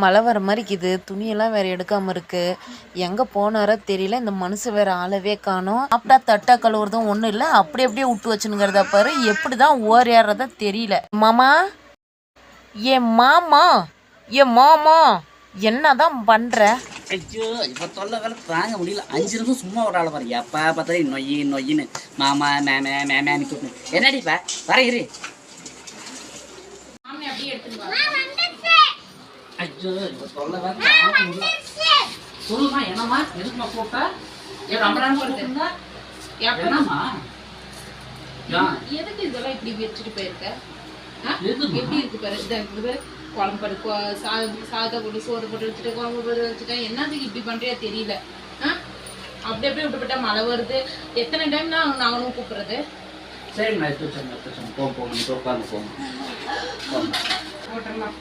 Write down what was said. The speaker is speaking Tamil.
மழை வர மாதிரி இருக்குது. துணியெல்லாம் வேற எடுக்காமல் இருக்கு. எங்கே போனாரோ தெரியல. இந்த மனுஷன் வேற ஆளவே காணோம். சாப்பிட்டா தட்டா கழுவுறதும் ஒன்றும் இல்லை. அப்படி அப்படியே விட்டு வச்சுனுங்கிறத பாரு. எப்படி தான் ஓரியாடுறதா தெரியல. மாமா, ஏன் மாமா, ஏன் மாமா, என்னதான் பண்ற? ஐயோ இப்போ தொல்லை வேலை தாங்க முடியல. 5 நிமிஷம் சும்மா ஒரு ஆள் பாரு. எப்போ பார்த்தாலும் நொய்யின்னு மாமா மேமேன்னு கூப்பிட்டு என்னடிப்பா வர இரு. ஐயோ இப்போ தொல்லை வேலை தாங்க முடியல. சொல்லுமா என்னம்மா எதுக்குமா கூப்பிட்டா? என்னம்மா எதுக்கு இதெல்லாம் இப்படி வச்சுட்டு போயிருக்க? எப்படி இருக்கு பாரு. குழம்பு பருப்பு சாதம் போட்டு சோறு போட்டு வச்சுட்டு குழம்பு போட்டு வச்சுட்டேன். என்னதுக்கு இப்படி பண்றியா தெரியல. அப்படி அப்படியே விட்டுப்பட்டா மழை வருது. எத்தனை டைம் தான் நாங்களும் கூப்பிடுறது? சரிம்மா எடுத்து வச்சோம் போங்க போங்க உட்காந்து போங்க போட்டுடலாம்.